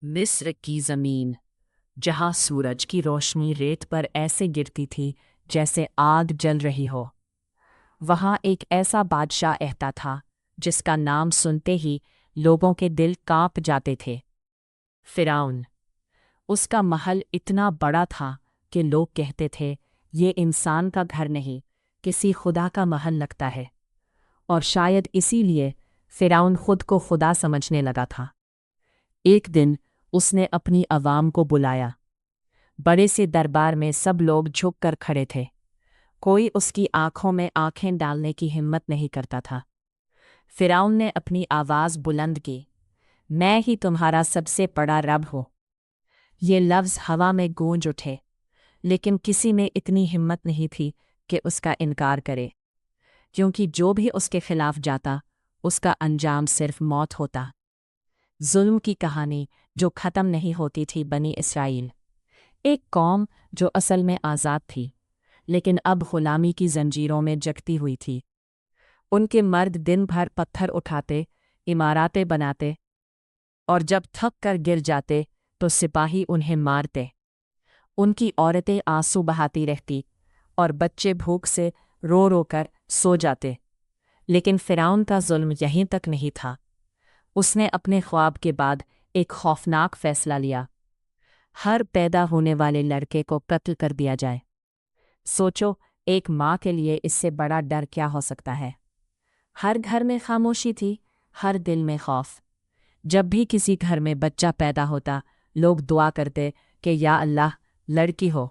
मिस्र की ज़मीन, जहाँ सूरज की रोशनी रेत पर ऐसे गिरती थी जैसे आग जल रही हो। वहाँ एक ऐसा बादशाह रहता था जिसका नाम सुनते ही लोगों के दिल कांप जाते थे। फ़िरौन। उसका महल इतना बड़ा था कि लोग कहते थे, ये इंसान का घर नहीं, किसी खुदा का महल लगता है। और शायद इसीलिए फ़िरौन खुद को खुदा समझने लगा था। एक दिन उसने अपनी आवाम को बुलाया। बड़े से दरबार में सब लोग झुक कर खड़े थे। कोई उसकी आंखों में आंखें डालने की हिम्मत नहीं करता था। फ़िरौन ने अपनी आवाज़ बुलंद की, मैं ही तुम्हारा सबसे बड़ा रब हूँ। ये लफ्ज़ हवा में गूंज उठे, लेकिन किसी में इतनी हिम्मत नहीं थी कि उसका इनकार करे, क्योंकि जो भी उसके खिलाफ जाता उसका अंजाम सिर्फ मौत होता। जुल्म की कहानी जो ख़त्म नहीं होती थी। बनी इसराइल, एक कौम जो असल में आज़ाद थी, लेकिन अब ग़ुलामी की जंजीरों में जकती हुई थी। उनके मर्द दिन भर पत्थर उठाते, इमारतें बनाते, और जब थक कर गिर जाते तो सिपाही उन्हें मारते। उनकी औरतें आंसू बहाती रहती और बच्चे भूख से रो रो कर सो जाते। लेकिन फ़िरौन का जुल्म यहीं तक नहीं था। उसने अपने ख्वाब के बाद एक खौफनाक फ़ैसला लिया। हर पैदा होने वाले लड़के को कत्ल कर दिया जाए। सोचो, एक माँ के लिए इससे बड़ा डर क्या हो सकता है। हर घर में खामोशी थी, हर दिल में खौफ। जब भी किसी घर में बच्चा पैदा होता, लोग दुआ करते कि या अल्लाह लड़की हो,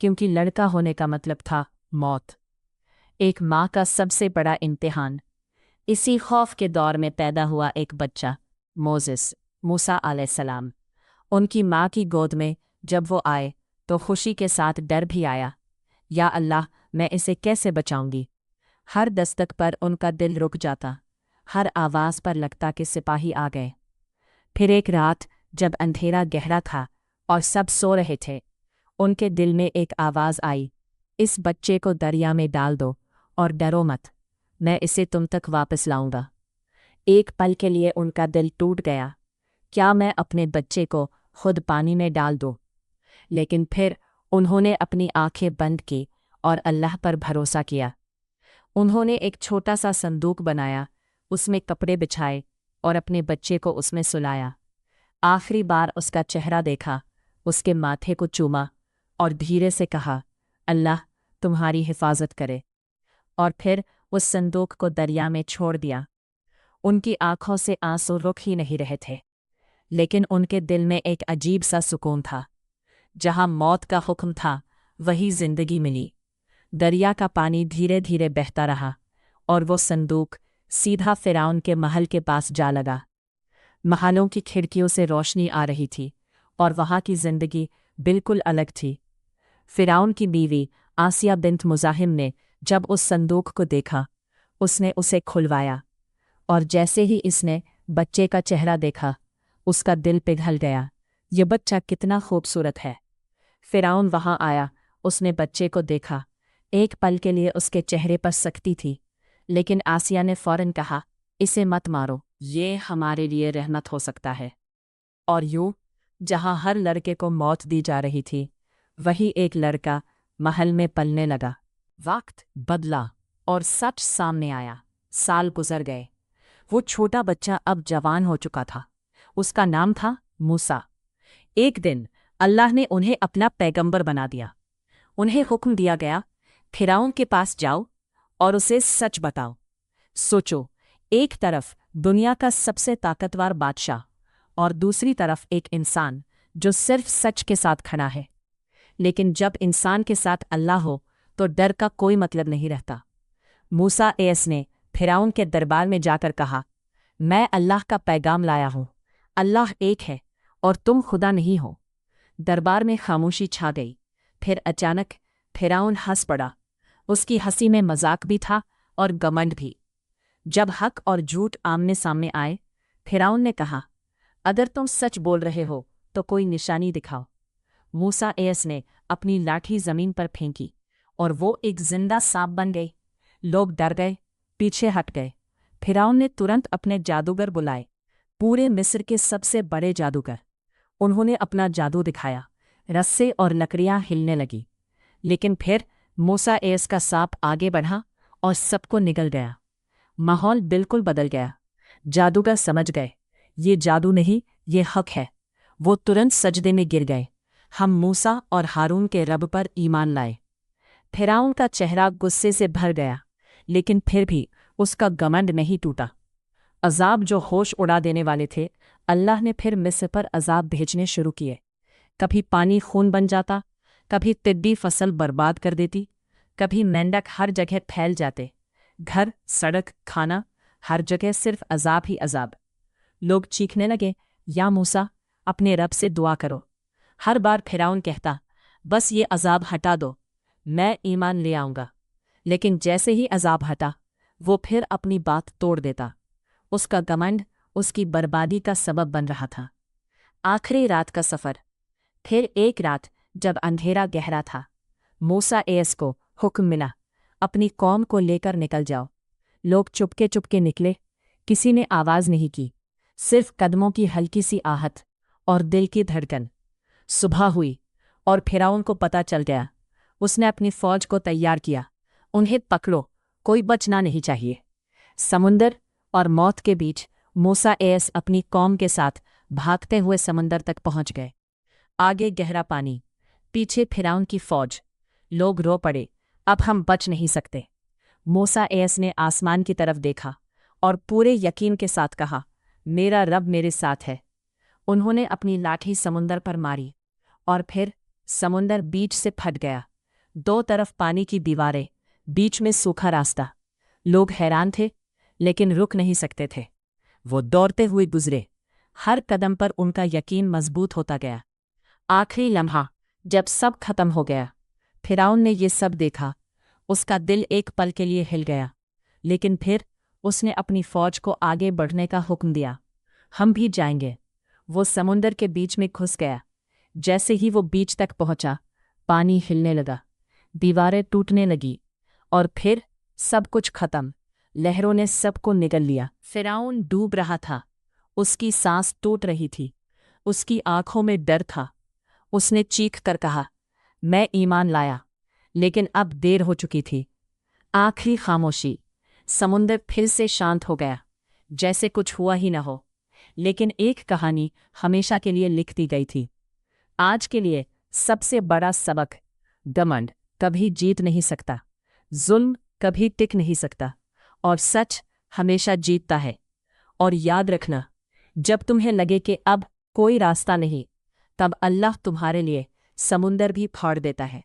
क्योंकि लड़का होने का मतलब था मौत। एक माँ का सबसे बड़ा इम्तिहान। इसी खौफ के दौर में पैदा हुआ एक बच्चा, मोसेस, मूसा अलैहिस्सलाम। उनकी माँ की गोद में जब वो आए तो खुशी के साथ डर भी आया। या अल्लाह, मैं इसे कैसे बचाऊंगी। हर दस्तक पर उनका दिल रुक जाता, हर आवाज़ पर लगता कि सिपाही आ गए। फिर एक रात जब अंधेरा गहरा था और सब सो रहे थे, उनके दिल में एक आवाज़ आई, इस बच्चे को दरिया में डाल दो और डरो मत, मैं इसे तुम तक वापस लाऊंगा। एक पल के लिए उनका दिल टूट गया, क्या मैं अपने बच्चे को खुद पानी में डाल दूँ। लेकिन फिर उन्होंने अपनी आंखें बंद की और अल्लाह पर भरोसा किया। उन्होंने एक छोटा सा संदूक बनाया, उसमें कपड़े बिछाए और अपने बच्चे को उसमें सुलाया। आखिरी बार उसका चेहरा देखा, उसके माथे को चूमा और धीरे से कहा, अल्लाह तुम्हारी हिफाजत करे। और फिर उस संदूक को दरिया में छोड़ दिया। उनकी आंखों से आंसू रुक ही नहीं रहे थे, लेकिन उनके दिल में एक अजीब सा सुकून था। जहाँ मौत का हुक्म था, वही जिंदगी मिली। दरिया का पानी धीरे धीरे बहता रहा और वो संदूक सीधा फ़िरौन के महल के पास जा लगा। महलों की खिड़कियों से रोशनी आ रही थी और वहाँ की जिंदगी बिल्कुल अलग थी। फ़िरौन की बीवी आसिया बिन्त मुज़ाहिम ने जब उस संदूक को देखा, उसने उसे खुलवाया, और जैसे ही इसने बच्चे का चेहरा देखा, उसका दिल पिघल गया। ये बच्चा कितना खूबसूरत है। फ़िरौन वहाँ आया, उसने बच्चे को देखा। एक पल के लिए उसके चेहरे पर सख्ती थी, लेकिन आसिया ने फ़ौरन कहा, इसे मत मारो, ये हमारे लिए रहमत हो सकता है। और यूं, जहाँ हर लड़के को मौत दी जा रही थी, वही एक लड़का महल में पलने लगा। वक्त बदला और सच सामने आया। साल गुजर गए। वो छोटा बच्चा अब जवान हो चुका था। उसका नाम था मूसा। एक दिन अल्लाह ने उन्हें अपना पैगंबर बना दिया। उन्हें हुक्म दिया गया, फ़िरौन के पास जाओ और उसे सच बताओ। सोचो, एक तरफ दुनिया का सबसे ताकतवर बादशाह और दूसरी तरफ एक इंसान जो सिर्फ सच के साथ खड़ा है। लेकिन जब इंसान के साथ अल्लाह हो तो डर का कोई मतलब नहीं रहता। मूसा ने फ़िरौन के दरबार में जाकर कहा, मैं अल्लाह का पैगाम लाया हूँ। अल्लाह एक है और तुम खुदा नहीं हो। दरबार में खामोशी छा गई। फिर अचानक फ़िरौन हंस पड़ा। उसकी हंसी में मजाक भी था और घमंड भी। जब हक और झूठ आमने सामने आए, फ़िरौन ने कहा, अगर तुम सच बोल रहे हो तो कोई निशानी दिखाओ। मूसा ने अपनी लाठी जमीन पर फेंकी और वो एक जिंदा सांप बन गई। लोग डर गए, पीछे हट गए। फ़िरौन ने तुरंत अपने जादूगर बुलाए, पूरे मिस्र के सबसे बड़े जादूगर। उन्होंने अपना जादू दिखाया। रस्से और लकड़ियां हिलने लगी। लेकिन फिर मूसा एस का सांप आगे बढ़ा और सबको निगल गया। माहौल बिल्कुल बदल गया। जादूगर समझ गए, ये जादू नहीं, ये हक है। वो तुरंत सजदे में गिर गए। हम मूसा और हारून के रब पर ईमान लाए। फिरौन का चेहरा गुस्से से भर गया, लेकिन फिर भी उसका घमंड नहीं टूटा। अजाब जो होश उड़ा देने वाले थे, अल्लाह ने फिर मिस्र पर अजाब भेजने शुरू किए। कभी पानी खून बन जाता, कभी टिड्डी फसल बर्बाद कर देती, कभी मेंढक हर जगह फैल जाते। घर, सड़क, खाना, हर जगह सिर्फ अजाब ही अजाब। लोग चीखने लगे, या मूसा, अपने रब से दुआ करो। हर बार फिरौन कहता, बस ये अजाब हटा दो, मैं ईमान ले आऊँगा। लेकिन जैसे ही अजाब हटा, वो फिर अपनी बात तोड़ देता। उसका घमंड उसकी बर्बादी का सबब बन रहा था। आखिरी रात का सफ़र। फिर एक रात जब अंधेरा गहरा था, मूसा एस को हुक्म मिला, अपनी कौम को लेकर निकल जाओ। लोग चुपके चुपके निकले। किसी ने आवाज़ नहीं की, सिर्फ कदमों की हल्की सी आहट और दिल की धड़कन। सुबह हुई और फिरौन को पता चल गया। उसने अपनी फौज को तैयार किया, उन्हें पकड़ो, कोई बचना नहीं चाहिए। समुंदर और मौत के बीच मूसा एस अपनी कौम के साथ भागते हुए समंदर तक पहुंच गए। आगे गहरा पानी, पीछे फिरौन की फौज। लोग रो पड़े, अब हम बच नहीं सकते। मूसा एस ने आसमान की तरफ देखा और पूरे यकीन के साथ कहा, मेरा रब मेरे साथ है। उन्होंने अपनी लाठी समुंदर पर मारी और फिर समुंदर बीच से फट गया। दो तरफ पानी की दीवारें, बीच में सूखा रास्ता। लोग हैरान थे, लेकिन रुक नहीं सकते थे। वो दौड़ते हुए गुजरे। हर कदम पर उनका यकीन मजबूत होता गया। आखिरी लम्हा, जब सब खत्म हो गया, फिरौन ने ये सब देखा। उसका दिल एक पल के लिए हिल गया, लेकिन फिर उसने अपनी फौज को आगे बढ़ने का हुक्म दिया। हम भी जाएंगे। वो समुंदर के बीच में घुस गया। जैसे ही वो बीच तक पहुंचा, पानी हिलने लगा, दीवारें टूटने लगी और फिर सब कुछ खत्म। लहरों ने सबको निगल लिया। फिरौन डूब रहा था, उसकी सांस टूट रही थी, उसकी आंखों में डर था। उसने चीख कर कहा, मैं ईमान लाया, लेकिन अब देर हो चुकी थी। आखिरी खामोशी। समुंदर फिर से शांत हो गया, जैसे कुछ हुआ ही न हो। लेकिन एक कहानी हमेशा के लिए लिख दी गई थी। आज के लिए सबसे बड़ा सबक, घमंड कभी जीत नहीं सकता, जुल्म कभी टिक नहीं सकता, और सच हमेशा जीतता है। और याद रखना, जब तुम्हें लगे कि अब कोई रास्ता नहीं, तब अल्लाह तुम्हारे लिए समुंदर भी फाड़ देता है।